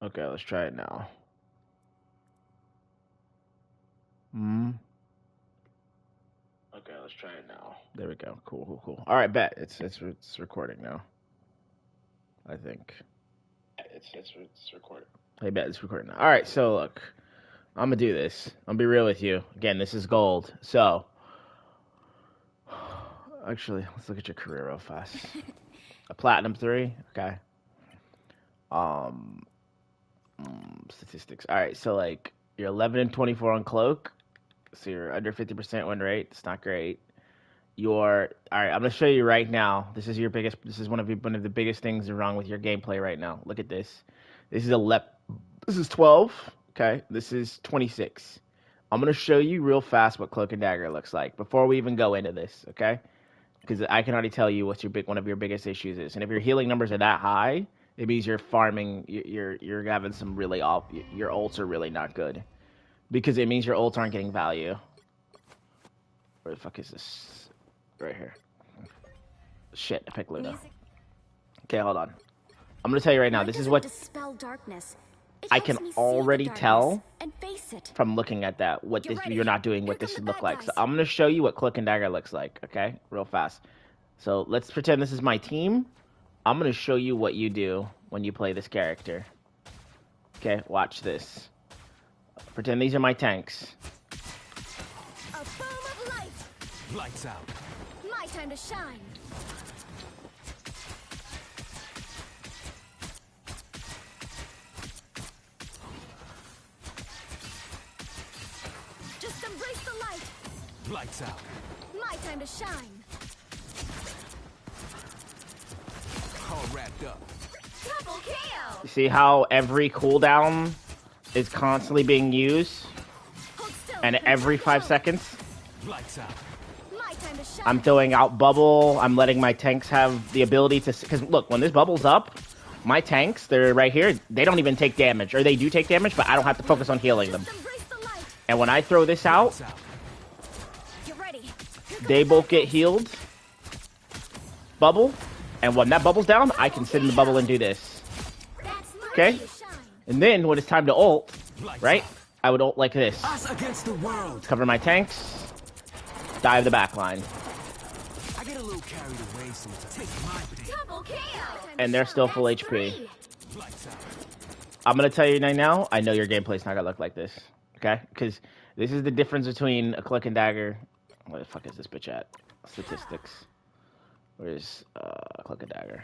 Okay, let's try it now. Hmm. Okay, let's try it now. There we go. Cool, cool, cool. All right, bet it's recording now. I think it's recording. Hey, bet it's recording now. All right, so look, I'm gonna do this. I'm gonna be real with you. Again, this is gold. So, actually, let's look at your career real fast. A platinum 3. Okay. Um, Statistics. All right, so like you're 11 and 24 on cloak, so you're under 50% win rate. It's not great. You're all right. I'm gonna show you right now. This is your biggest. This is one of the biggest things wrong with your gameplay right now. Look at this. This is 11. This is 12. Okay. This is 26. I'm gonna show you real fast what cloak and dagger looks like before we even go into this. Okay. Because I can already tell you what's your one of your biggest issues is, and if your healing numbers are that high, it means you're farming. You're having some really off. Your ults are really not good because it means your ults aren't getting value. Where the fuck is this? Right here. Shit, I picked Luna. Okay, hold on. I'm gonna tell you right now. Light This is doesn't what dispel darkness. It I can helps me see the already darkness tell and face it. from looking at that. What Get this ready. you're not doing. Here What come this the should look bad like. So guys. I'm gonna show you what cloak and dagger looks like. Okay, real fast. So let's pretend this is my team. I'm gonna show you what you do when you play this character. Okay, watch this. Pretend these are my tanks. A boom of light. Lights out. My time to shine. Just embrace the light. Lights out. My time to shine. All wrapped up. Double KO. You see how every cooldown is constantly being used, Hold still. and every Protect the 5 zone. seconds Lights out. My time to shine. I'm throwing out bubble. I'm letting my tanks have the ability to. Because look, when this bubble's up, my tanks, they're right here. They don't even take damage, or they do take damage, but I don't have to focus on healing them. Just embrace the light. And when I throw this out, Lights out. Get ready. Here come they the both bad get guys. healed. Bubble, and when that bubble's down, I can sit in the bubble and do this. That's my Okay? time to shine. And then when it's time to ult, Lights right? out. I would ult like this. Us against the world. Cover my tanks, dive the back line, I get a little carried away sometimes. Take my pain. Double KO. and they're still full That's HP. 3. Lights out. I'm gonna tell you right now. I know your gameplay's not gonna look like this, okay? Because this is the difference between a cloak and dagger. Where the fuck is this bitch at? Statistics. Where's cloak and dagger?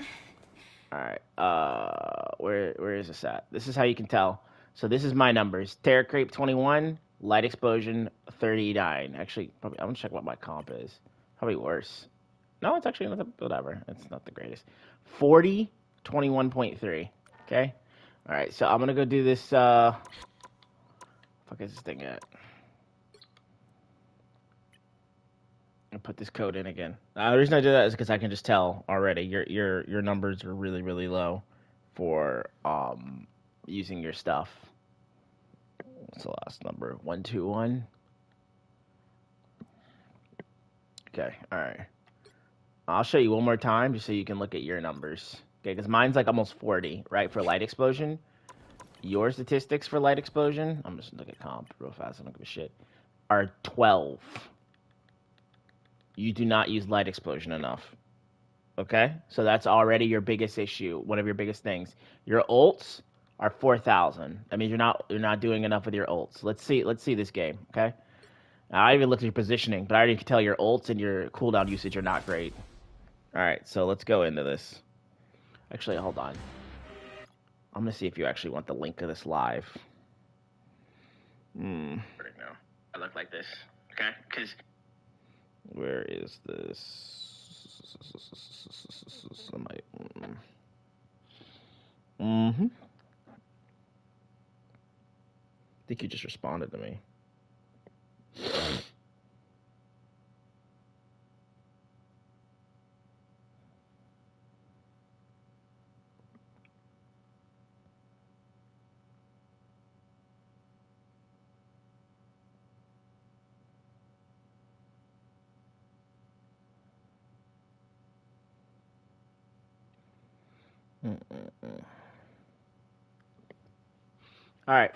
All right. Where is this at? This is how you can tell. So this is my numbers: Terror Creep 21, Light Explosion 39. Actually, probably I'm gonna check what my comp is. Probably worse. No, it's actually not whatever. It's not the greatest. 40, 21.3. Okay. All right, so I'm gonna go do this. Fuck is this thing at? I'll put this code in again. The reason I do that is because I can just tell already your numbers are really really low for using your stuff. What's the last number? 121. Okay. All right. I'll show you one more time just so you can look at your numbers. Okay, because mine's like almost 40, right, for light explosion. Your statistics for light explosion, I'm just looking at comp real fast, I don't give a shit, are 12. You do not use light explosion enough. Okay? So that's already your biggest issue, one of your biggest things. Your ults are 4,000. That means you're not doing enough with your ults. Let's see this game, okay? Now, I even looked at your positioning, but I already can tell your ults and your cooldown usage are not great. All right, so let's go into this. Actually, hold on. I'm gonna see if you actually want the link of this live. Right now, I look like this, okay? Because where is this? I might. I think you just responded to me. All right,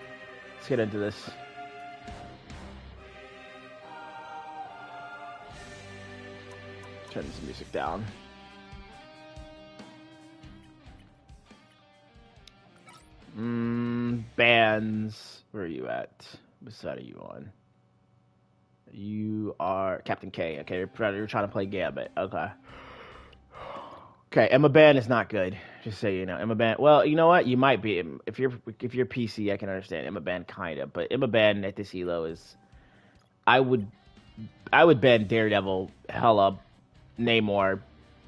let's get into this. Turn this music down. Bands. Where are you at? What side are you on? You are Captain K. Okay, you're trying to play Gambit. Okay. Okay, Emma Band is not good. Just so you know, Emma Band. Well, you know what? You might be if you're PC. I can understand Emma Band kind of, but Emma Band at this elo is. I would ban Daredevil, Hella, Namor,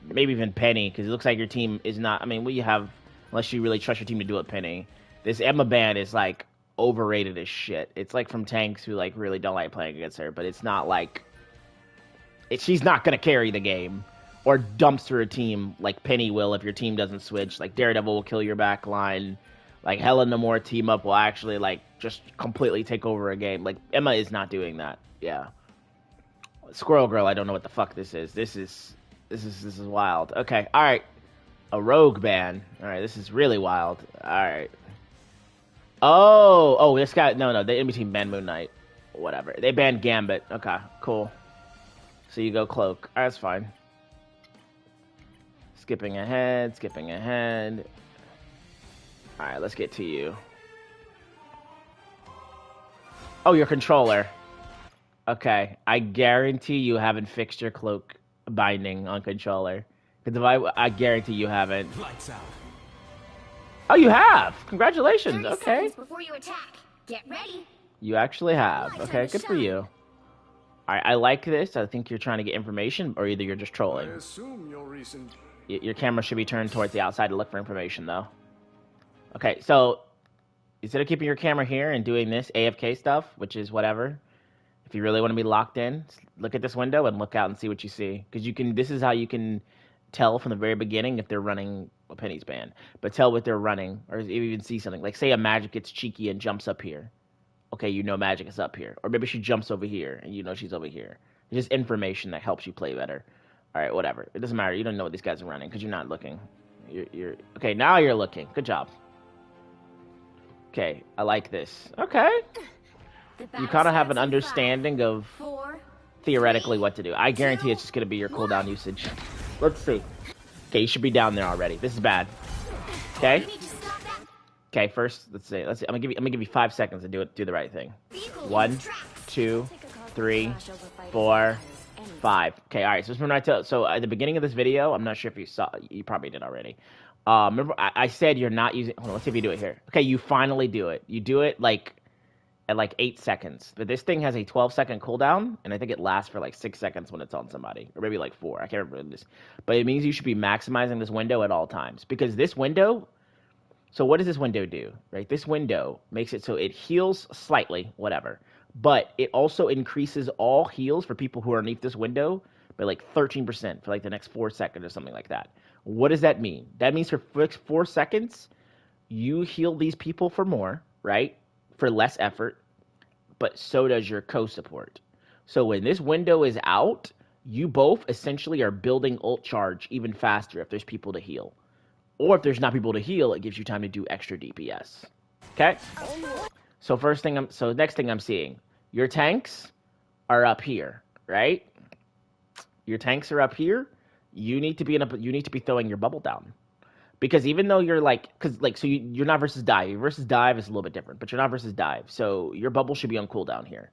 maybe even Penny, because it looks like your team is not. I mean, what you have, unless you really trust your team to do it, Penny. This Emma Band is like overrated as shit. It's like from tanks who like really don't like playing against her, but it's not like she's not gonna carry the game or dumpster a team like Penny will if your team doesn't switch. Like Daredevil will kill your back line. Like Helen Namor team up will actually like just completely take over a game. Like Emma is not doing that. Yeah. Squirrel Girl, I don't know what the fuck this is. This is wild. Okay, all right. A rogue ban. All right, this is really wild. All right. Oh, this guy. No, they in between ban Moon Knight. Whatever. They banned Gambit. Okay, cool. So you go Cloak. All right, that's fine. Skipping ahead. All right, let's get to you. Oh, your controller. Okay, I guarantee you haven't fixed your cloak binding on controller. Because if I guarantee you haven't. Lights out. Oh, you have! Congratulations. 30 Okay. seconds before you attack. Get ready. You actually have. Okay, good for you. All right, I like this. I think you're trying to get information, or either you're just trolling. I assume your recent... Your camera should be turned towards the outside to look for information, though. Okay, so instead of keeping your camera here and doing this AFK stuff, which is whatever, if you really want to be locked in, look at this window and look out and see what you see. Because you can. This is how you can tell from the very beginning if they're running a Penny's band. But tell what they're running, or even see something. Like say a Magic gets cheeky and jumps up here. Okay, you know Magic is up here. Or maybe she jumps over here and you know she's over here. It's just information that helps you play better. All right, whatever. It doesn't matter. You don't know what these guys are running because you're not looking. You're okay. Now you're looking. Good job. Okay, I like this. Okay. You kind of have an understanding of theoretically what to do. I guarantee it's just going to be your cooldown usage. Let's see. Okay, you should be down there already. This is bad. Okay. Okay, first let's see. I'm gonna give you 5 seconds to do the right thing. 1, 2, 3, 4, 5. Okay, all right. So so at the beginning of this video, I'm not sure if you saw. You probably did already. Remember I said you're not using. Hold on, let's see if you do it here. Okay, you finally do it. You do it like at like 8 seconds. But this thing has a 12-second cooldown, and I think it lasts for like 6 seconds when it's on somebody, or maybe like 4. I can't remember this. But it means you should be maximizing this window at all times because this window. So what does this window do? Right, this window makes it so it heals slightly, whatever, but it also increases all heals for people who are underneath this window by like 13% for like the next 4 seconds or something like that. What does that mean? That means for 4 seconds, you heal these people for more, right? For less effort, but so does your co-support. So when this window is out, you both essentially are building ult charge even faster if there's people to heal. Or if there's not people to heal, it gives you time to do extra DPS. Okay? So next thing I'm seeing, your tanks are up here, right? Your tanks are up here. You need to be throwing your bubble down. Because even though you're you're not versus dive. Versus dive is a little bit different, but you're not versus dive. So your bubble should be on cooldown here.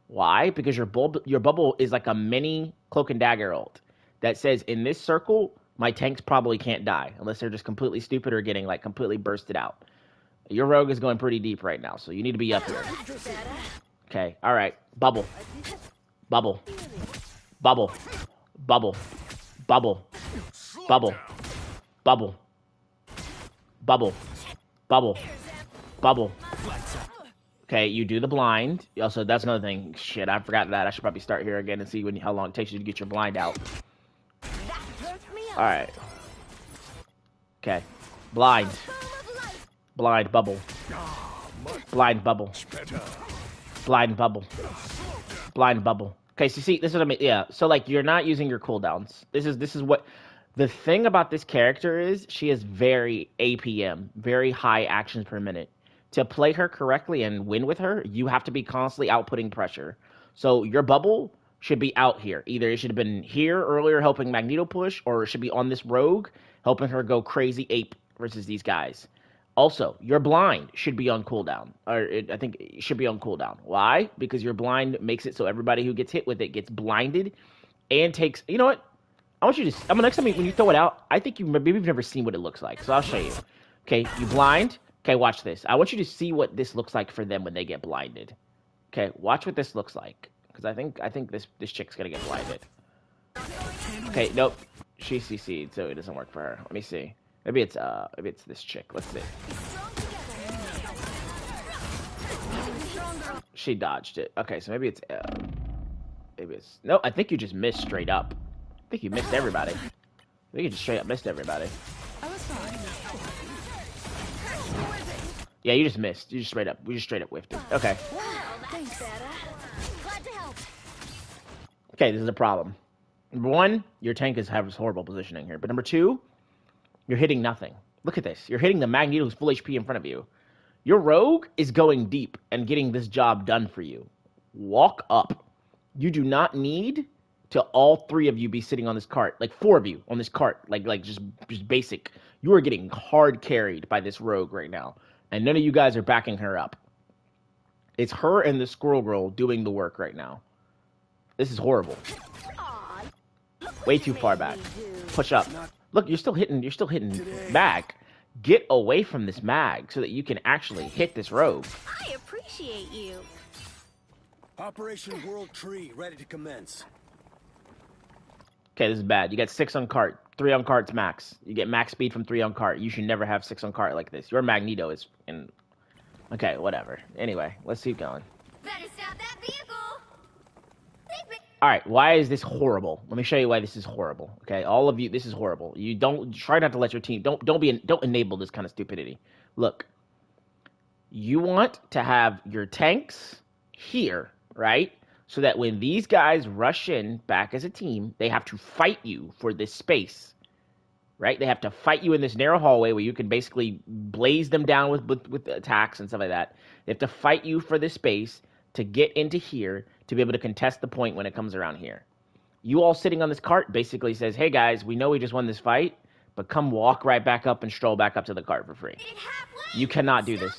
Why? Because your bubble is like a mini cloak and dagger ult that says in this circle, my tanks probably can't die unless they're just completely stupid or getting like completely bursted out. Your rogue is going pretty deep right now, so you need to be up here. Okay, all right. Bubble. Bubble. Bubble. Bubble. Bubble. Bubble. Bubble. Bubble. Bubble. Bubble. Okay, you do the blind. Also, that's another thing. Shit, I forgot that. I should probably start here again and see how long it takes you to get your blind out. Alright. Okay. Blind. Blind bubble. Blind bubble. Blind bubble. Blind bubble. Okay, so see, this is what I mean. Yeah, so like you're not using your cooldowns. This is what the thing about this character is. She is very APM, very high actions per minute. To play her correctly and win with her, you have to be constantly outputting pressure. So your bubble should be out here. Either it should have been here earlier helping Magneto push, or it should be on this rogue helping her go crazy ape versus these guys. Also, your blind should be on cooldown. I think it should be on cooldown. Why? Because your blind makes it so everybody who gets hit with it gets blinded and takes... You know what? I want you to... next time when you throw it out, I think maybe you've never seen what it looks like. So I'll show you. Okay, you blind... Okay, watch this. I want you to see what this looks like for them when they get blinded. Okay, watch what this looks like. Because I think this chick's gonna get blinded. Okay, nope. She CC'd, so it doesn't work for her. Let me see. Maybe it's this chick. Let's see. She dodged it. Okay, so maybe it's no, I think you just missed straight up. I think you missed everybody. I think you just straight up missed everybody. Yeah, you just missed. We just straight up whiffed it. Okay. Okay, this is a problem. Number one, your tank has horrible positioning here. But number two, you're hitting nothing. Look at this. You're hitting the Magneto who's full HP in front of you. Your rogue is going deep and getting this job done for you. Walk up. You do not need to all three of you be sitting on this cart. Like 4 of you on this cart. Like just basic. You are getting hard carried by this rogue right now. And none of you guys are backing her up. It's her and the Squirrel Girl doing the work right now. This is horrible. Way too far back. Push up. Look, you're still hitting mag. Get away from this mag so that you can actually hit this rogue. I appreciate you. Operation World Tree ready to commence. Okay, this is bad. You got 6 on cart. 3 on cart's max. You get max speed from 3 on cart. You should never have 6 on cart like this. Your Magneto is in... Okay, whatever. Anyway, let's keep going. Better stop that vehicle. Alright, why is this horrible? Let me show you why this is horrible. Okay, all of you, this is horrible. You don't... Try not to let your team... Don't enable this kind of stupidity. Look. You want to have your tanks here, right? So that when these guys rush in back as a team, they have to fight you for this space, right? They have to fight you in this narrow hallway where you can basically blaze them down with attacks and stuff like that. They have to fight you for this space to get into here to be able to contest the point when it comes around here. You all sitting on this cart basically says, hey guys, we know we just won this fight, but come walk right back up and stroll back up to the cart for free. You cannot do this.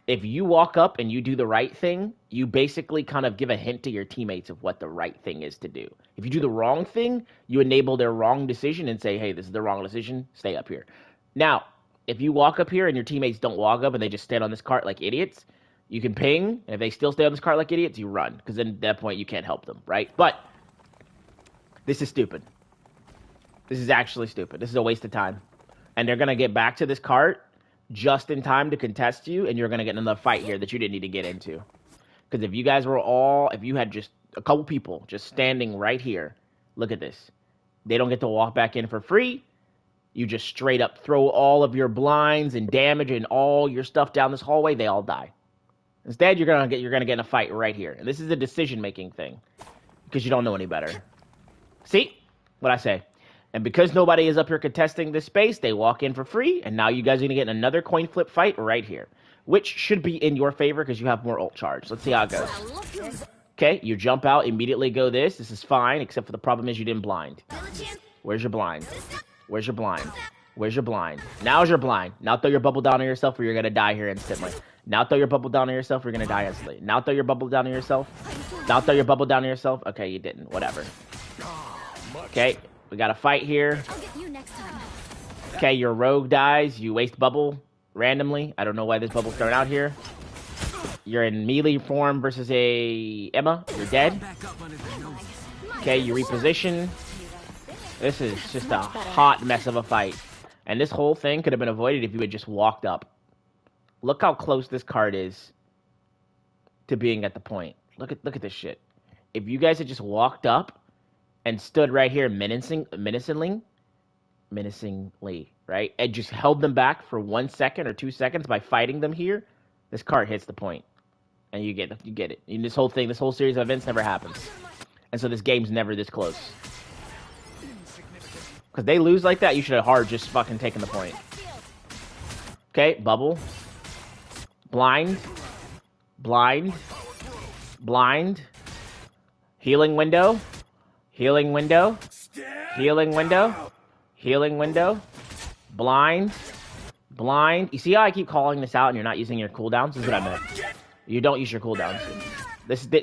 If you walk up and you do the right thing, you basically kind of give a hint to your teammates of what the right thing is to do. If you do the wrong thing, you enable their wrong decision and say, hey, this is the wrong decision, stay up here. Now, if you walk up here and your teammates don't walk up and they just stand on this cart like idiots, you can ping, and if they still stay on this cart like idiots, you run. Because then at that point, you can't help them, right? But this is stupid. This is actually stupid. This is a waste of time. And they're going to get back to this cart just in time to contest you, and you're going to get another fight here that you didn't need to get into. Because if you guys were if you had just a couple people just standing right here, look at this. They don't get to walk back in for free. You just straight up throw all of your blinds and damage and all your stuff down this hallway, they all die. Instead, you're gonna get in a fight right here. And this is a decision-making thing. Because you don't know any better. See? What I say. And because nobody is up here contesting this space, they walk in for free, and now you guys are going to get another coin flip fight right here. Which should be in your favor because you have more ult charge. Let's see how it goes. Okay, you jump out, immediately go this. This is fine, except for the problem is you didn't blind. Where's your blind? Where's your blind? Where's your blind? Now's your blind. Now throw your bubble down on yourself or you're going to die here instantly. Now throw your bubble down on yourself or you're going to die instantly. Now throw your bubble down on yourself. Now throw your bubble down on yourself. Okay, you didn't. Whatever. Okay. We got a fight here. I'll get you next time. Okay, your rogue dies. You waste bubble randomly. I don't know why this bubble's thrown out here. You're in melee form versus a Emma. You're dead. Okay, you reposition. This is just a hot mess of a fight. And this whole thing could have been avoided if you had just walked up. Look how close this card is to being at the point. Look at this shit. If you guys had just walked up and stood right here menacingly, right? And just held them back for 1 second or 2 seconds by fighting them here, this card hits the point. And you get it. And this whole series of events never happens. And so this game's never this close. Because they lose like that, you should have hard just fucking taken the point. Okay, bubble. Blind. Blind. Blind. Healing window. Healing window. Healing window. Healing window. Blind. Blind. You see how I keep calling this out and you're not using your cooldowns? This is what I meant. You don't use your cooldowns.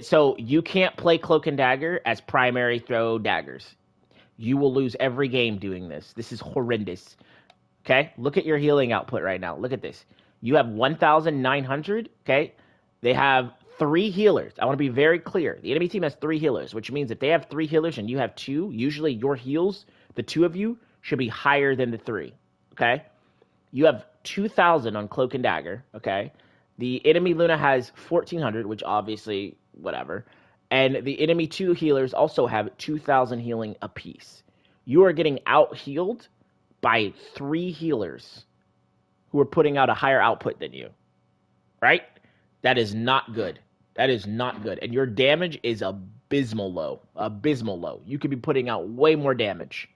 So you can't play Cloak and Dagger as primary throw daggers. You will lose every game doing this. This is horrendous. Okay? Look at your healing output right now. Look at this. You have 1,900. Okay? They have 3 healers. I want to be very clear. The enemy team has 3 healers, which means if they have 3 healers and you have 2, usually your heals, the 2 of you, should be higher than the 3. Okay? You have 2,000 on Cloak and Dagger. Okay? The enemy Luna has 1,400, which obviously, whatever. And the enemy 2 healers also have 2,000 healing apiece. You are getting out-healed by 3 healers who are putting out a higher output than you. Right? That is not good. That is not good. And your damage is abysmal low. Abysmal low. You could be putting out way more damage.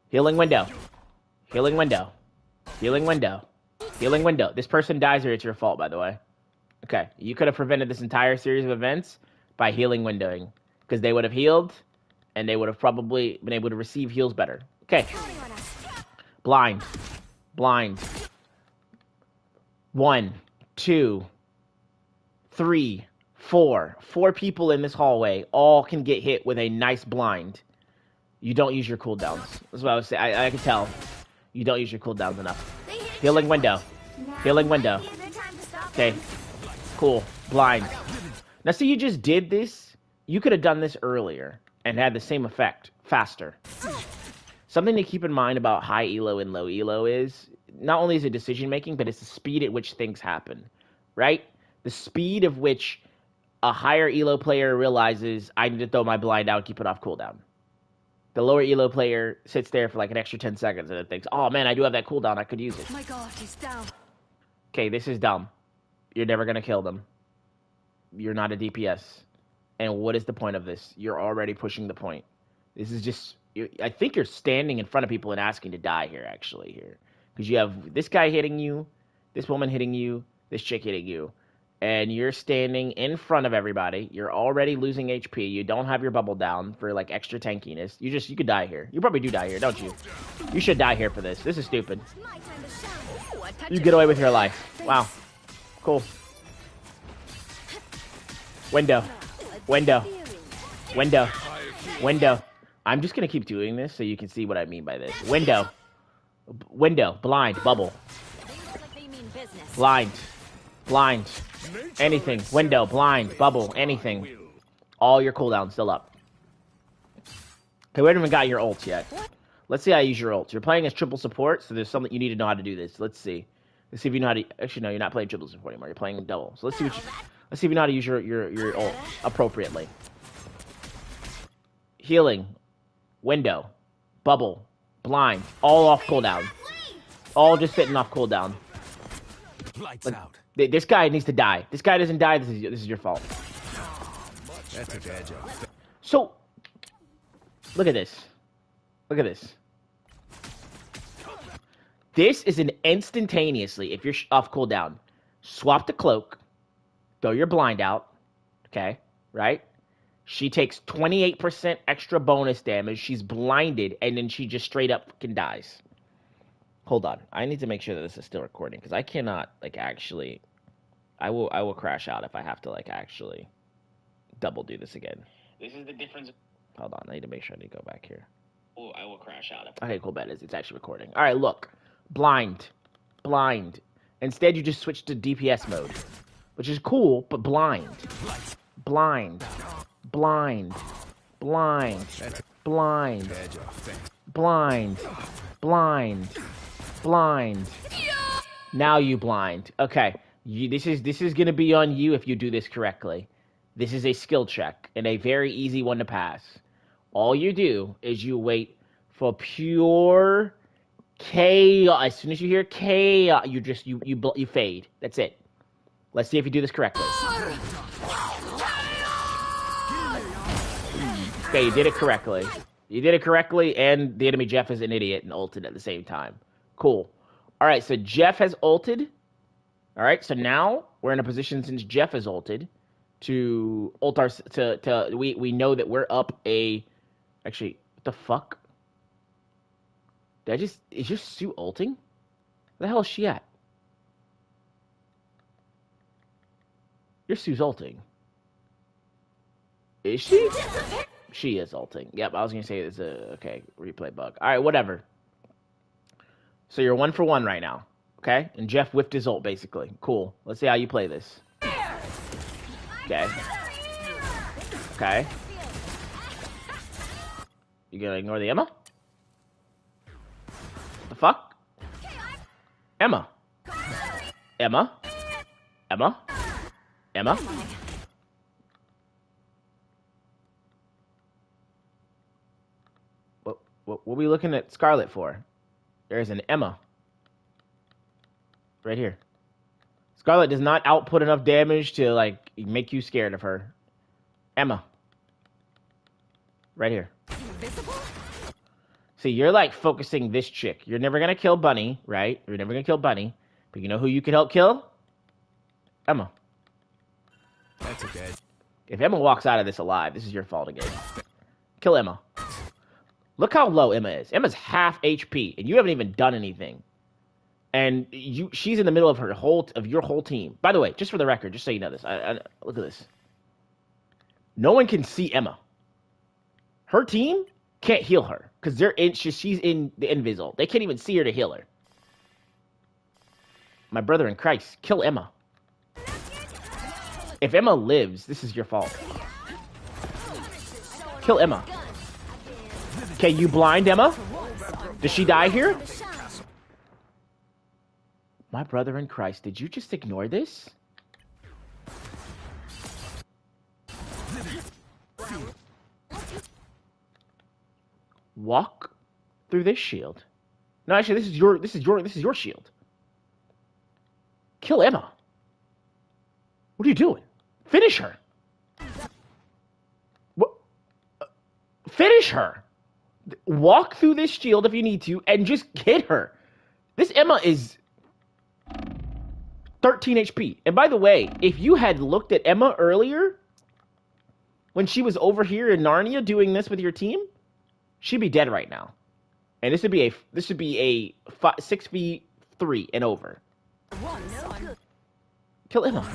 Healing window. Healing window. Healing window. Healing window. This person dies or it's your fault, by the way. Okay. You could have prevented this entire series of events by healing windowing. Because they would have healed, and they would have probably been able to receive heals better. Okay. Blind. Blind. 1, 2, 3, 4. 4 people in this hallway all can get hit with a nice blind. You don't use your cooldowns. That's what I was saying. I can tell. You don't use your cooldowns enough. Healing window. Healing window. Okay. Cool. Blind. Now, see, you just did this. You could have done this earlier and had the same effect faster. Something to keep in mind about high elo and low elo is not only is it decision making, but it's the speed at which things happen, right? The speed of which a higher elo player realizes I need to throw my blind out and keep it off cooldown. The lower elo player sits there for like an extra 10 seconds and it thinks, oh man, I do have that cooldown, I could use it. My God, he's down. Okay, this is dumb. You're never gonna kill them. You're not a DPS. And what is the point of this? You're already pushing the point. This is just... I think you're standing in front of people and asking to die here, actually, here. Because you have this guy hitting you, this woman hitting you, this chick hitting you. And you're standing in front of everybody. You're already losing HP. You don't have your bubble down for, like, extra tankiness. You could die here. You probably do die here, don't you? You should die here for this. This is stupid. You get away with your life. Wow. Cool. Window. Window. Window. Window. I'm just going to keep doing this so you can see what I mean by this. Window. Window. Blind. Bubble. Blind. Blind. Anything. Window. Blind. Bubble. Anything. All your cooldowns still up. Okay, we haven't even got your ults yet. Let's see how you use your ults. You're playing as triple support, so there's something you need to know how to do this. Let's see. Let's see if you know how to... Actually, no, you're not playing triple support anymore. You're playing double. So let's see what let's see if you know how to use your ult appropriately. Healing. Window. Bubble. Blind. All off cooldown. All just sitting off cooldown. Lights out. This guy needs to die. This guy doesn't die, this is your fault. That's a bad job. So, look at this. Look at this. This is an instantaneously, if you're off cooldown, swap the cloak, throw your blind out, okay, right? She takes 28% extra bonus damage, she's blinded, and then she just straight up fucking dies. Hold on, I need to make sure that this is still recording, because I cannot, like, actually, I will crash out if I have to, like, actually double do this again. This is the difference. Hold on, I need to make sure I need to go back here. Oh, I will crash out. Okay, cool, bet it's actually recording. All right, look. Blind. Blind. Instead, you just switch to DPS mode, which is cool, but blind. Blind. Blind. Blind. Blind. Blind. Blind. Blind. Now you blind. Okay. This is going to be on you if you do this correctly. This is a skill check, and a very easy one to pass. All you do is you wait for pure chaos. As soon as you hear chaos, you fade. That's it. Let's see if you do this correctly. Okay, you did it correctly. You did it correctly, and the enemy Jeff is an idiot and ulted at the same time. Cool. All right, so Jeff has ulted. All right, so now we're in a position since Jeff has ulted to ult our we know that we're up a. Actually, what the fuck? Is your Sue ulting? Where the hell is she at? Your Sue's ulting. Is she? She is ulting. Yep, I was gonna say it's a okay replay bug. All right, whatever. So you're 1-for-1 right now, okay? And Jeff whiffed his ult basically. Cool. Let's see how you play this. Okay. Okay. You gonna ignore the Emma? What the fuck? Emma. Emma. Emma. Emma. What are we looking at Scarlet for? There's an Emma. Right here. Scarlet does not output enough damage to, like, make you scared of her. Emma. Right here. Invisible? See, you're, like, focusing this chick. You're never gonna kill Bunny, right? You're never gonna kill Bunny. But you know who you can help kill? Emma. That's okay. If Emma walks out of this alive, this is your fault again. Kill Emma. Look how low Emma is. Emma's half HP, and you haven't even done anything. And she's in the middle of your whole team. By the way, just for the record, just so you know this, look at this. No one can see Emma. Her team can't heal her because she's in the invisible. They can't even see her to heal her. My brother in Christ, kill Emma. If Emma lives, this is your fault. Kill Emma. Okay, you blind Emma? Does she die here? My brother in Christ, did you just ignore this? Walk through this shield. No, actually, this is your shield. Kill Emma. What are you doing? Finish her. What? Finish her. Walk through this shield if you need to, and just hit her. This Emma is 13 HP. And by the way, if you had looked at Emma earlier, when she was over here in Narnia doing this with your team, she'd be dead right now. And this would be a 6v3 and over. Kill Emma.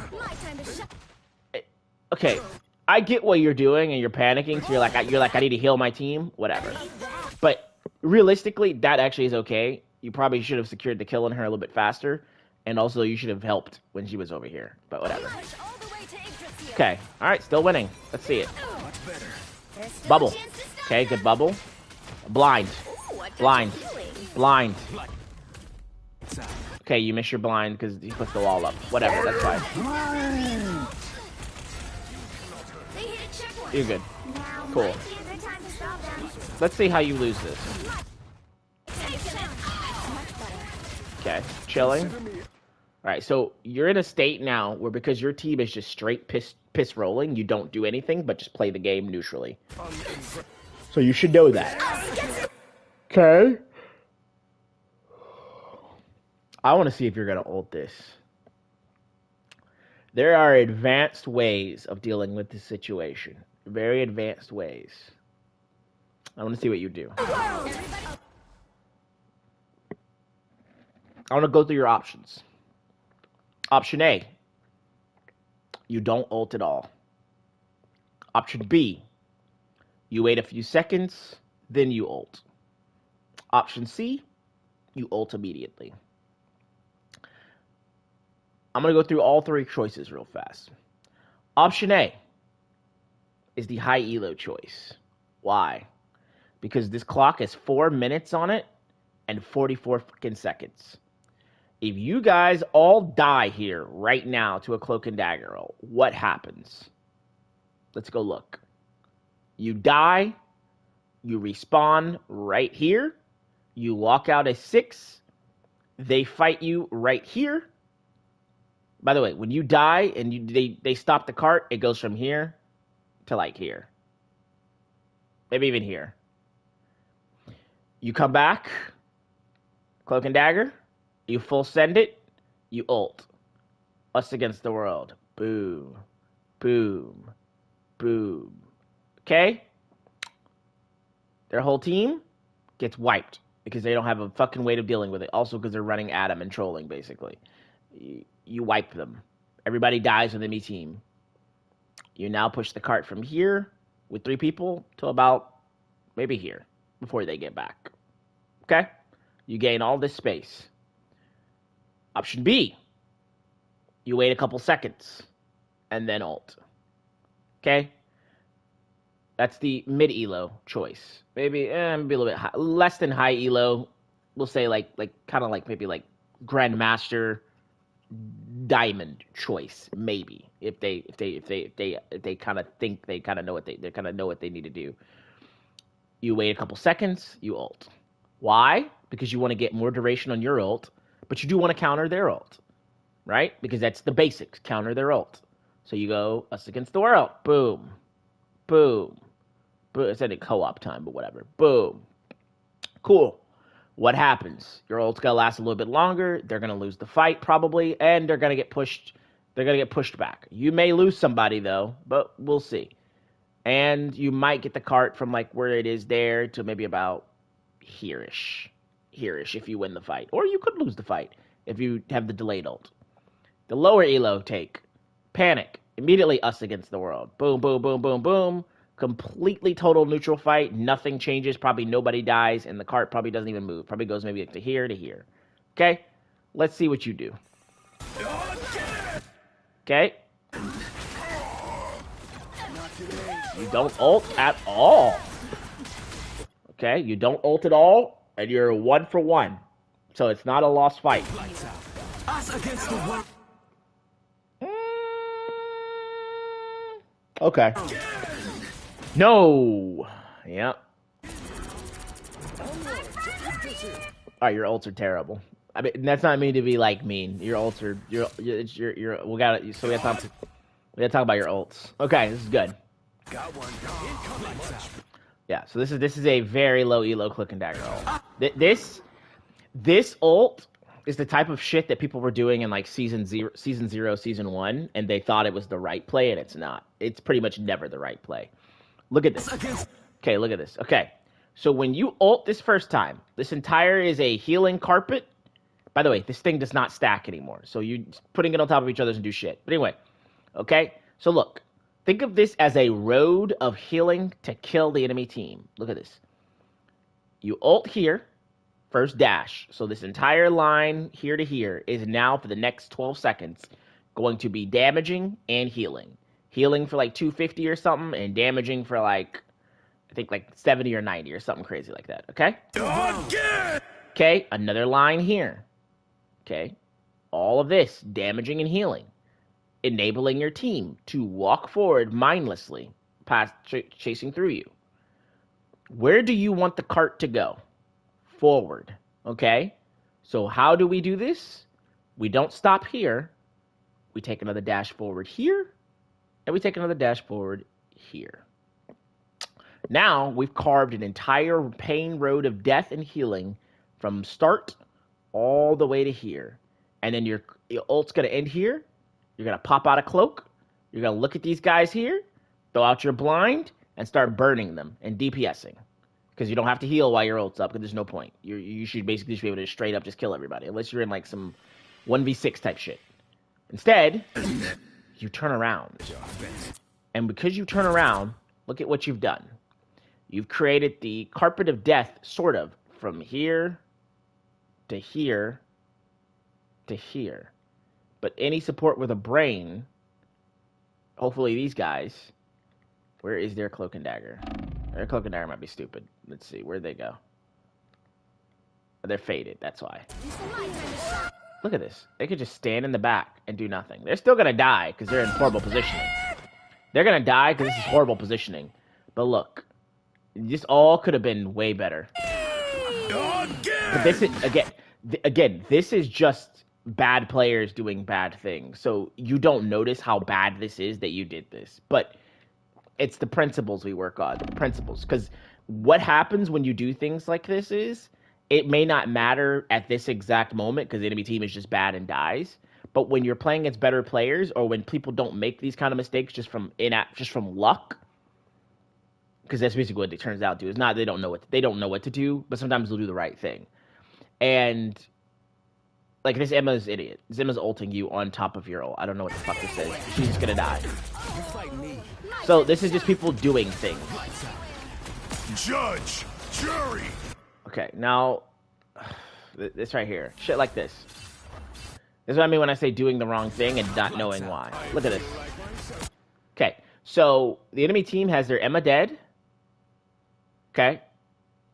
Okay, I get what you're doing and you're panicking, so you're like I need to heal my team, whatever. But realistically, that actually is okay. You probably should have secured the kill on her a little bit faster, and also you should have helped when she was over here. But whatever. Okay, all right, still winning. Let's see it. Bubble. Okay, good bubble. Blind. Blind. Blind. Okay, you miss your blind because he puts the wall up. Whatever, that's fine. You're good. Cool. Let's see how you lose this. Okay, chilling. Alright, so you're in a state now where because your team is just straight piss rolling, you don't do anything but just play the game neutrally. So you should know that. Okay. I want to see if you're going to ult this. There are advanced ways of dealing with this situation. Very advanced ways. I want to see what you do. I want to go through your options. Option A, you don't ult at all. Option B, you wait a few seconds, then you ult. Option C, you ult immediately. I'm going to go through all three choices real fast. Option A is the high elo choice. Why? Because this clock has 4 minutes on it and 44 fucking seconds. If you guys all die here right now to a cloak and dagger roll, what happens? Let's go look. You die, you respawn right here, you walk out as 6, they fight you right here. By the way, when you die and they stop the cart, it goes from here to like here. Maybe even here. You come back, cloak and dagger, you full send it, you ult. Us against the world. Boom. Boom. Boom. Okay? Their whole team gets wiped because they don't have a fucking way of dealing with it. Also because they're running at them and trolling, basically. You wipe them. Everybody dies with enemy team. You now push the cart from here with 3 people to about maybe here before they get back. Okay? You gain all this space. Option B. You wait a couple seconds and then ult. Okay? That's the mid elo choice. Maybe a little bit high, less than high elo. We'll say like kind of like maybe like grandmaster diamond choice, maybe if they kind of think they kind of know what they kind of know what they need to do. You wait a couple seconds, you ult. Why? Because you want to get more duration on your ult, but you do want to counter their ult, right? Because that's the basics, counter their ult. So you go us against the world, boom, boom, boom. It's at a co-op time, but whatever. Boom, cool. What happens? Your ult's gonna last a little bit longer. They're gonna lose the fight probably, and they're gonna get pushed. They're gonna get pushed back. You may lose somebody though, but we'll see. And you might get the cart from like where it is there to maybe about here-ish if you win the fight, or you could lose the fight if you have the delayed ult. The lower elo take, panic, immediately us against the world. Boom, boom, boom, boom, boom. Completely total neutral fight. Nothing changes. Probably nobody dies, and the cart probably doesn't even move. Probably goes maybe to here to here. Okay? Let's see what you do. Okay? You don't ult at all. Okay? You don't ult at all, and you're 1 for 1. So it's not a lost fight. Us against the world. Okay. No. Yep. Alright, your ults are terrible. I mean, that's not mean to be like mean. Your ults are your we got it. So we gotta talk about your ults. Okay, this is good. Got one. Yeah. So this is a very low elo click and dagger ult. This ult is the type of shit that people were doing in like season 0, season 1, and they thought it was the right play, and it's not. It's pretty much never the right play. Look at this. Okay, look at this. Okay, so when you ult this first time, this entire is a healing carpet. By the way, this thing does not stack anymore, so you putting it on top of each other and do shit. But anyway, okay, so look. Think of this as a road of healing to kill the enemy team. Look at this. You ult here. First dash. So this entire line here to here is now for the next 12 seconds going to be damaging and healing. Healing for like 250 or something, and damaging for like, I think like 70 or 90 or something crazy like that. Okay? Okay, another line here. Okay? All of this, damaging and healing. Enabling your team to walk forward mindlessly, past chasing through you. Where do you want the cart to go? Forward. Okay? So how do we do this? We don't stop here. We take another dash forward here, and we take another dash forward here. Now we've carved an entire pain road of death and healing from start all the way to here. And then your ult's going to end here. You're going to pop out a cloak. You're going to look at these guys here, throw out your blind, and start burning them and DPSing. Because you don't have to heal while your ult's up, because there's no point. You should basically just be able to straight up just kill everybody, unless you're in like some 1v6 type shit. Instead, you turn around. And because you turn around, look at what you've done. You've created the carpet of death, sort of, from here to here to here. But any support with a brain, hopefully these guys, where is their cloak and dagger? Their cloak and dagger might be stupid. Let's see, where'd they go? They're faded, that's why. Look at this. They could just stand in the back and do nothing. They're still gonna die because they're in horrible positioning. They're gonna die because this is horrible positioning. But look, this all could have been way better. But this is, again, this is just bad players doing bad things. So you don't notice how bad this is that you did this. But it's the principles we work on, the principles. Because what happens when you do things like this is, it may not matter at this exact moment because the enemy team is just bad and dies. But when you're playing against better players, or when people don't make these kind of mistakes just from luck, because that's basically what it turns out to. It's not they don't know what to do, but sometimes they'll do the right thing. And like this Emma's idiot. This Emma's ulting you on top of your ult. I don't know what the fuck this is. She's just gonna die. You fight me. So this is just people doing things. Judge, jury. Okay, now this right here, shit like this. This is what I mean when I say doing the wrong thing and not knowing why. Look at this. Okay, so the enemy team has their Emma dead. Okay,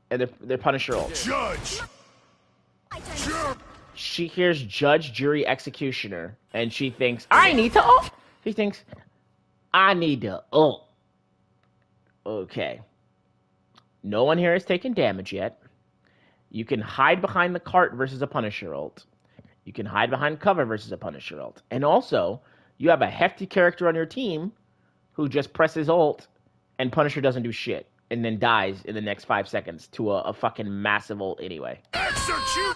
and their Punisher ult. Judge. Jury. She hears Judge, Jury, Executioner, and she thinks, I need to ult. She thinks, I need to ult. Okay. No one here has taken damage yet. You can hide behind the cart versus a Punisher ult. You can hide behind cover versus a Punisher ult. And also, you have a hefty character on your team who just presses ult and Punisher doesn't do shit and then dies in the next 5 seconds to a fucking massive ult anyway. Execute.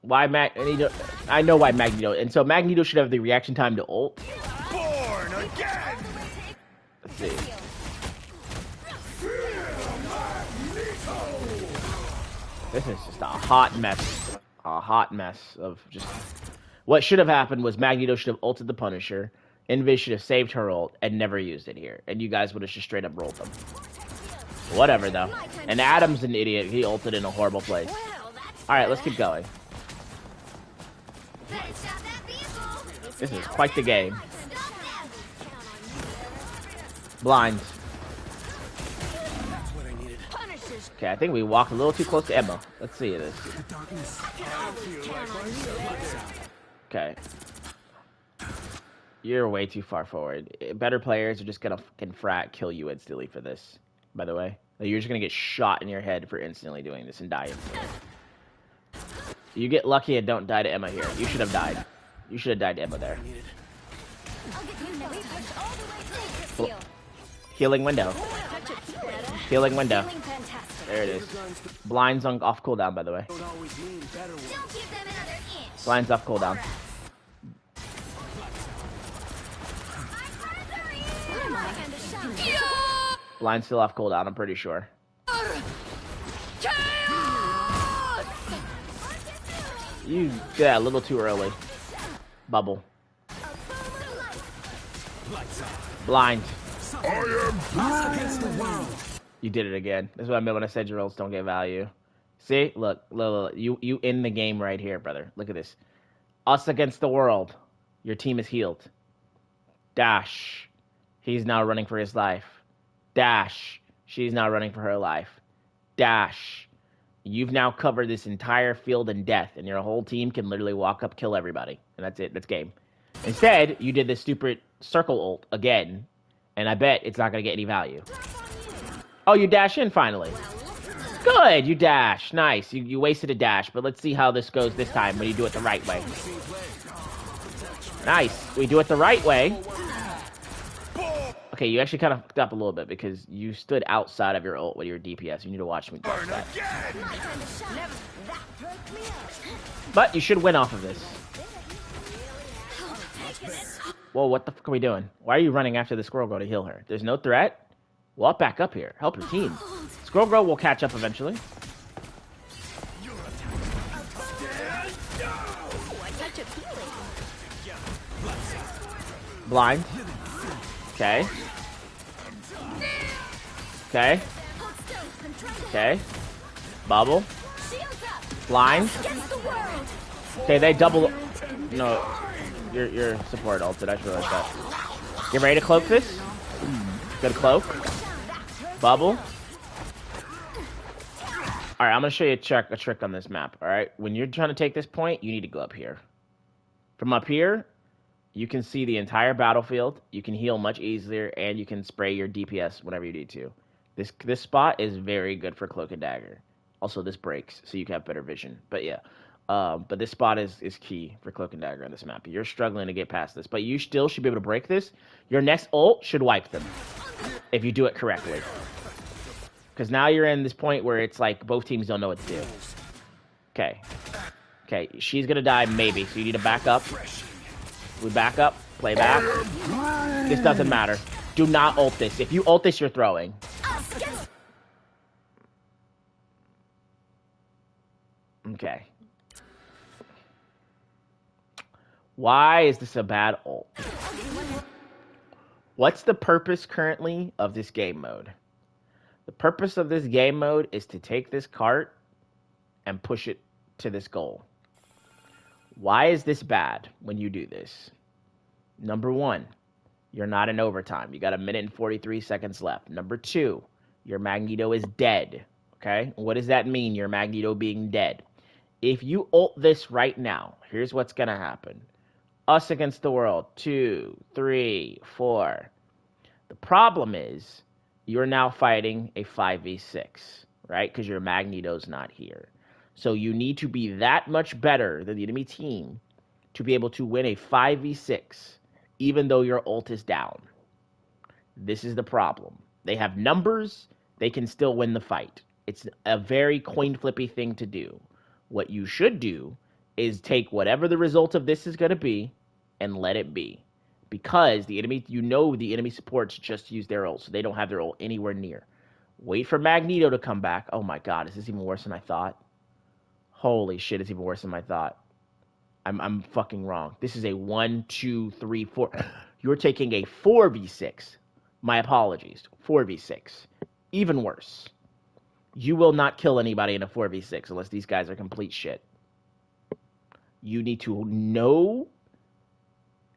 Why Magneto? I know why Magneto. And so Magneto should have the reaction time to ult. Born again. Let's see. This is just a hot mess. A hot mess of just... What should have happened was Magneto should have ulted the Punisher. Invis should have saved her ult and never used it here. And you guys would have just straight up rolled them. Whatever, though. And Adam's an idiot. He ulted in a horrible place. Alright, let's keep going. This is quite the game. Blind. Okay, I think we walked a little too close to Emma. Let's see this. Okay. You're way too far forward. Better players are just gonna fucking frat kill you instantly for this, by the way. Like, you're just gonna get shot in your head for instantly doing this and die instantly. You get lucky and don't die to Emma here. You should have died. You should have died to Emma there. Healing window. Healing window. There it is. Blind's on off cooldown, by the way. Blind's off cooldown. Blind's still off cooldown, I'm pretty sure. You did that a little too early. Bubble. Blind. You did it again. That's what I meant when I said your ults don't get value. See? Look, you in the game right here, brother. Look at this. Us against the world. Your team is healed. Dash. He's now running for his life. Dash. She's now running for her life. Dash. You've now covered this entire field in death, and your whole team can literally walk up, kill everybody. And that's it. That's game. Instead, you did this stupid circle ult again, and I bet it's not going to get any value. Oh, you dash in finally. Good, you dash. Nice. You wasted a dash, but let's see how this goes this time when you do it the right way. Nice. We do it the right way. Okay, you actually kind of fucked up a little bit because you stood outside of your ult with your DPS. You need to watch me do that. But you should win off of this. Whoa, what the fuck are we doing? Why are you running after the squirrel girl to heal her? There's no threat? Well, back up here. Help your team. Squirrel girl will catch up eventually. Blind. Okay. Okay. Okay. Bubble. Blind. Okay, they double... No. Your support ulted. I should realize that. Get ready to cloak this. Good cloak. Bubble. Alright, I'm going to show you a trick on this map, alright? When you're trying to take this point, you need to go up here. From up here, you can see the entire battlefield, you can heal much easier, and you can spray your DPS whenever you need to. This spot is very good for Cloak and Dagger. Also, this breaks, so you can have better vision. But yeah, but this spot is key for Cloak and Dagger on this map. You're struggling to get past this, but you still should be able to break this. Your next ult should wipe them, if you do it correctly. Because now you're in this point where it's like both teams don't know what to do. Okay. Okay, she's gonna die maybe, so you need to back up. We back up, play back. This doesn't matter. Do not ult this. If you ult this, you're throwing. Okay. Why is this a bad ult? What's the purpose currently of this game mode? The purpose of this game mode is to take this cart and push it to this goal. Why is this bad when you do this? Number one, you're not in overtime. You got 1 minute and 43 seconds left. Number two, your Magneto is dead. Okay? What does that mean, your Magneto being dead? If you ult this right now, here's what's going to happen. Us against the world. 2, 3, 4. The problem is you're now fighting a 5v6, right? Because your Magneto's not here. So you need to be that much better than the enemy team to be able to win a 5v6, even though your ult is down. This is the problem. They have numbers. They can still win the fight. It's a very coin flippy thing to do. What you should do is take whatever the result of this is going to be and let it be. Because the enemy, you know, the enemy supports just use their ult, so they don't have their ult anywhere near. Wait for Magneto to come back. Oh my god, is this even worse than I thought? Holy shit, it's even worse than I thought. I'm fucking wrong. This is a 1, 2, 3, 4. You're taking a 4v6. My apologies. 4v6. Even worse. You will not kill anybody in a 4v6 unless these guys are complete shit. You need to know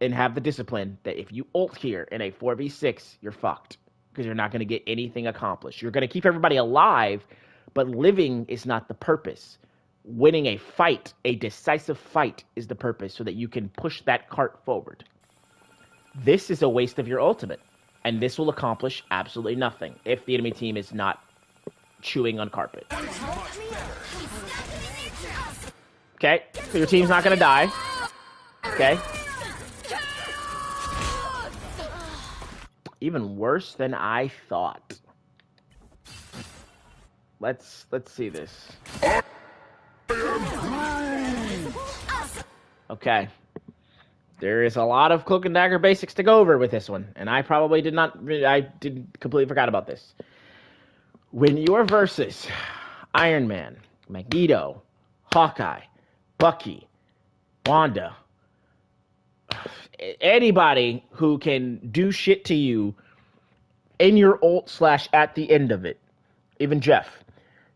and have the discipline that if you ult here in a 4v6, you're fucked. Because you're not going to get anything accomplished. You're going to keep everybody alive, but living is not the purpose. Winning a fight, a decisive fight, is the purpose so that you can push that cart forward. This is a waste of your ultimate, and this will accomplish absolutely nothing if the enemy team is not chewing on carpet. Okay, so your team's not going to die. Okay. Even worse than I thought. Let's see this. Okay. There is a lot of Cloak and Dagger basics to go over with this one, and I probably did completely forgot about this. When you're versus Iron Man, Magneto, Hawkeye, Bucky, Wanda, anybody who can do shit to you in your ult / at the end of it, even Jeff,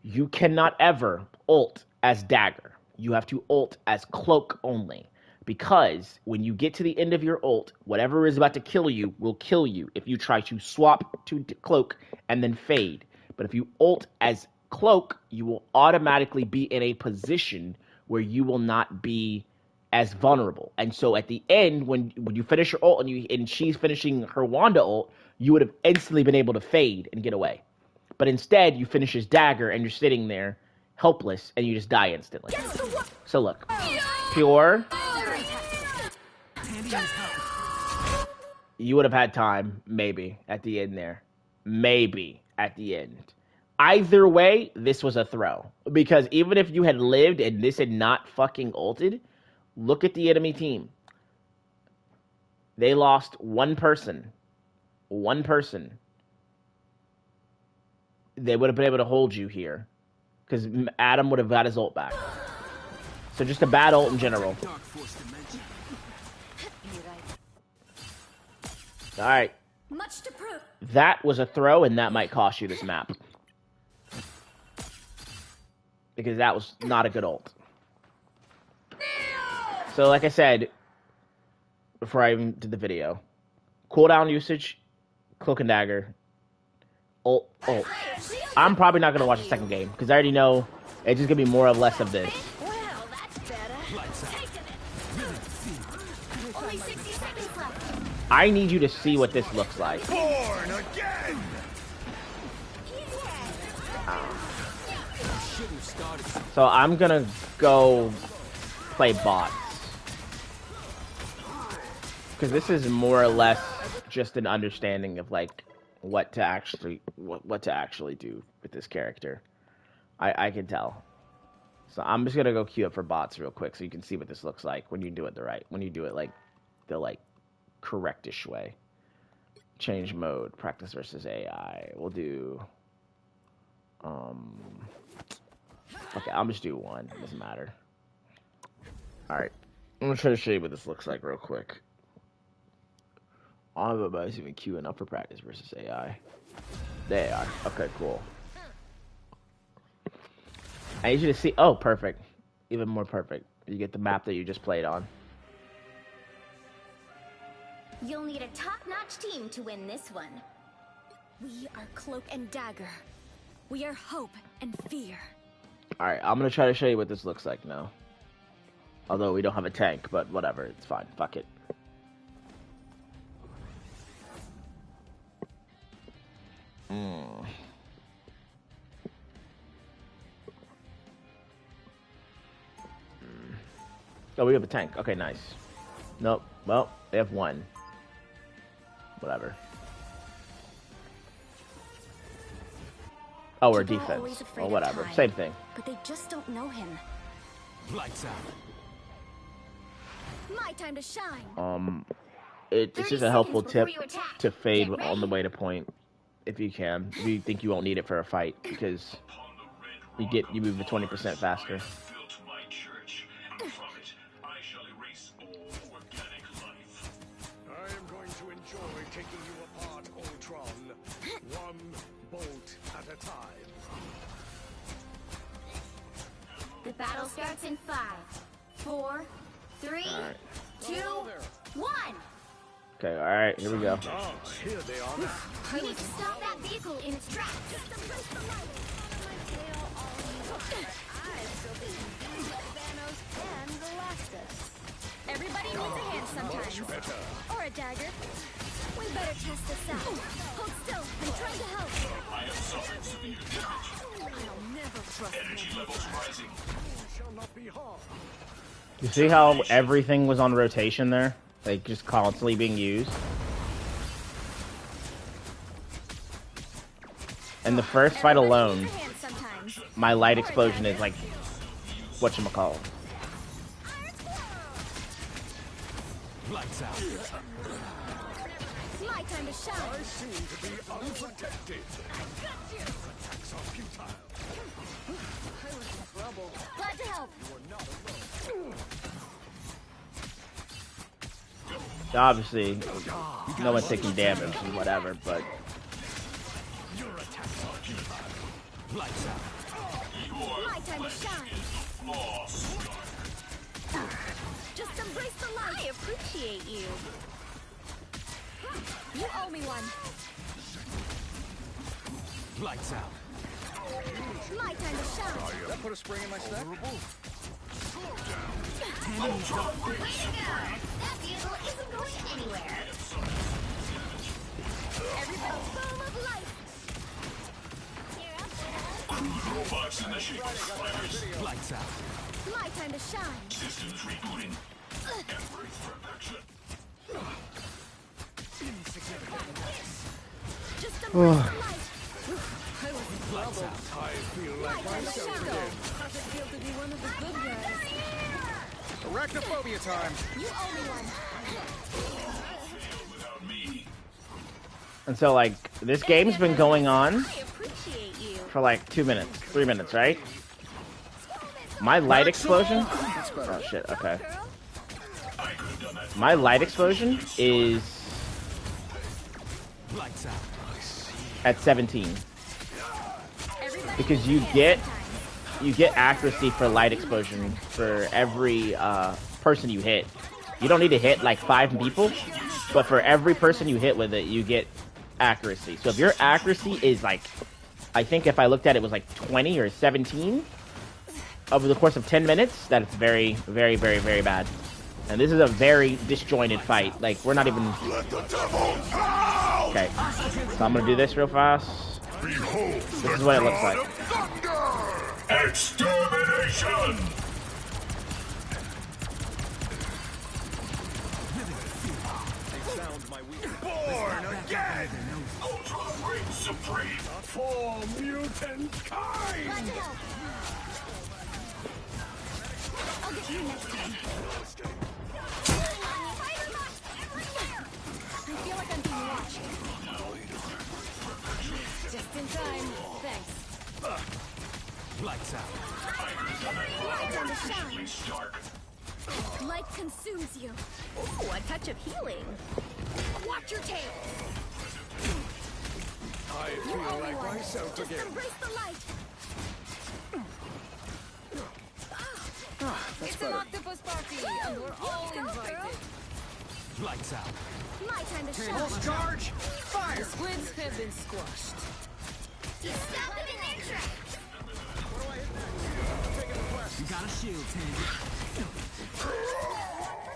you cannot ever ult as Dagger. You have to ult as Cloak only. Because when you get to the end of your ult, whatever is about to kill you will kill you if you try to swap to Cloak and then fade. But if you ult as Cloak, you will automatically be in a position where you will not be as vulnerable. And so at the end, when you finish your ult and she's finishing her Wanda ult, you would have instantly been able to fade and get away. But instead, you finish his Dagger and you're sitting there helpless and you just die instantly. So look, pure. You would have had time, maybe, at the end there. Maybe at the end. Either way, this was a throw. Because even if you had lived and this had not fucking ulted, look at the enemy team. They lost one person. One person. They would have been able to hold you here. Because Adam would have got his ult back. So just a bad ult in general. Alright. Much to prove. That was a throw, and that might cost you this map. Because that was not a good ult. So, like I said, before I even did the video, cooldown usage, Cloak and Dagger, ult. I'm probably not going to watch the second game, because I already know it's just going to be more or less of this. Well, that's better. Only 60 seconds left. I need you to see what this looks like. Born again! So I'm gonna go play bots. Because this is more or less just an understanding of, like, what to actually do with this character. I can tell. So I'm just gonna go queue up for bots real quick so you can see what this looks like when you do it when you do it like the correctish way. Change mode, practice versus AI. We'll do okay, I'll just do one. It doesn't matter. Alright. I'm gonna try to show you what this looks like real quick. All of everybody's even queuing up for practice versus AI. They are. Okay, cool. I need you to see. Oh, perfect. Even more perfect. You get the map that you just played on. You'll need a top-notch team to win this one. We are Cloak and Dagger. We are hope and fear. Alright, I'm gonna try to show you what this looks like now. Although we don't have a tank, but whatever. It's fine. Fuck it. Oh, we have a tank. Okay, nice. Nope. Well, they have one. Whatever. Oh, we're People are defense. always afraid Well, of whatever. time, Same thing. But they just don't know him. Lights out. My time to shine. It's 30 just a helpful seconds before tip you attack. to fade Get on the ready. way to point, if you can. If you think you won't need it for a fight, because you move to 20% faster. Built my church, and from it I shall erase all organic life. I am going to enjoy taking you apart, Ultron. One bolt at a time. The battle starts in 5, 4, 3, Alright. 2, 1. Okay, alright, here we go. Ah, here they are now. We need to stop that vehicle in its tracks. Everybody needs a hand sometimes. Or a dagger. We better test this out. Hold still. I'm trying to help. I have suffered severe damage. I'll never trust Energy levels rising. Shall not be harmed. You see how everything was on rotation there? Like, just constantly being used? And the first fight alone, Needs a hand sometimes. my light explosion is like, whatchamacallit. Lights out. My time to shine. I seem to be unprotected. Attacks are futile. Glad to help. Obviously, no one's taking damage and whatever, but Your attacks are futile. Lights out. My time to shine. Just embrace the light. I appreciate you. You owe me one. Lights out. My time to shine. That put a spring in my step? Way to go. That vehicle isn't going anywhere. Everybody's full of life. Robots in the shape of spiders. Lights out. My time to shine. Systems rebooting. Embrace perfection. Just embrace the light. Lights out. I feel My like time to myself shine. again. How's it feel to be one of the good guys? Arachnophobia time. You owe me one. Without me. and so like this game's been going on I appreciate you. for like 2 minutes, 3 minutes, right? My light explosion. Oh shit. Okay. My light explosion is Lights out. at 17 Everybody because needs a hand you get accuracy for light explosion for every person you hit. You don't need to hit like 5 people, but for every person you hit with it, you get accuracy. So if your accuracy is like, I think if I looked at it, it was like 20 or 17 over the course of 10 minutes, that's very, very, very, very bad. And this is a very disjointed fight. Like, we're not even... Okay, so I'm gonna do this real fast. Behold, This is what it looks like. extermination! Born again! supreme for mutant kind. Glad to help. I'll get you next time. I feel like I'm being watched. Just in time. Thanks. Lights out. Light on the shine. Light consumes you. Ooh, a touch of healing. Watch your tail. I feel like myself Just again. embrace the light. It's an octopus party, and we're all invited. Lights out. My time to shine. Pulse charge. Fire. The squids have been squashed. Stop them in their tracks. You got a shield, Tandy.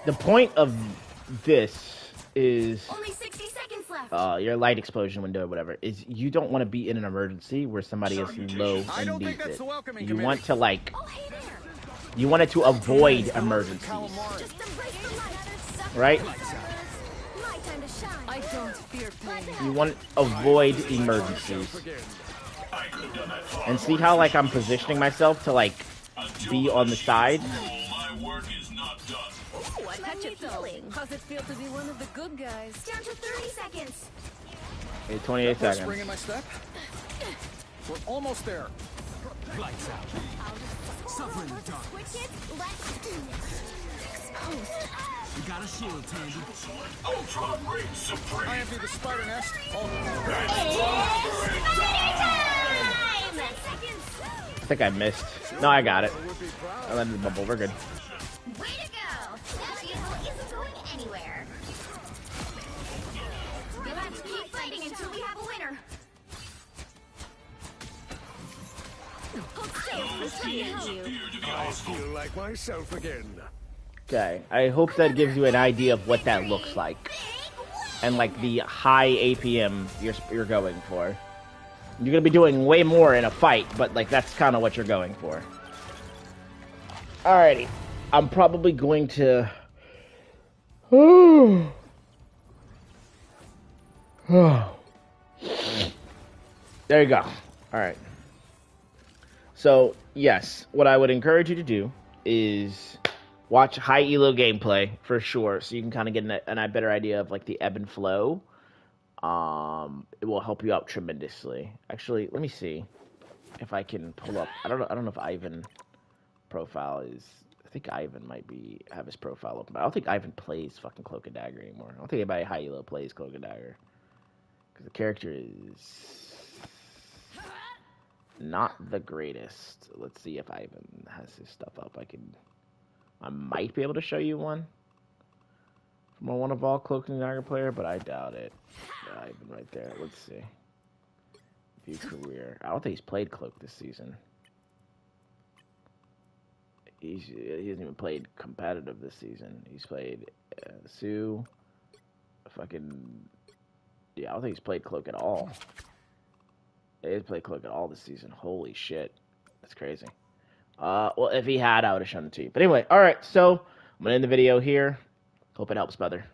The point of this is Only 60 seconds left. your light explosion window or whatever is you don't want to be in an emergency where somebody is low I and don't think needs that's it. the welcoming You want to like Oh, hey there. you want it to avoid emergencies, Just embrace the light. right? My time to shine. I don't fear pain. You want to avoid emergencies. And see how like I'm positioning myself to like be on the side? My work is not done. Ooh, a touch of healing. How's it feel to be one of the good guys? Down to 30 seconds. Okay, 28 Spring seconds. in my step. We're almost there. Lights out. Suffer in the dark. Quick hit. Let's do this. Exposed. You got a shield, Tandy. Ultron reigns supreme. I empty the spider nest. It's 10 seconds. I think I missed. No, I got it. I landed the bubble. We're good. Way to go. That vehicle isn't going anywhere. You'll have to keep fighting until we have a winner. Hold still. I'm trying to help you. I feel like myself again. Okay, I hope that gives you an idea of what that looks like. And like the high APM you're going for. You're gonna be doing way more in a fight, but like that's kind of what you're going for. Alrighty, I'm probably going to. There you go. All right. So yes, what I would encourage you to do is watch high elo gameplay for sure, so you can kind of get a better idea of like the ebb and flow. It will help you out tremendously. Actually, let me see if I can pull up. I don't know if Ivan profile is. I think Ivan might have his profile open, but I don't think Ivan plays fucking Cloak and Dagger anymore. I don't think anybody high elo plays Cloak and Dagger because the character is not the greatest. Let's see if Ivan has his stuff up. I might be able to show you one from a one of all Cloak and Dagger player, but I doubt it. Yeah, Ivan right there. Let's see. View career. I don't think he's played Cloak this season. He hasn't even played competitive this season. He's played Sue. Yeah, I don't think he's played Cloak at all. He hasn't played Cloak at all this season. Holy shit. That's crazy. Well, if he had, I would have shown it to you. But anyway, alright, so I'm going to end the video here. Hope it helps, brother.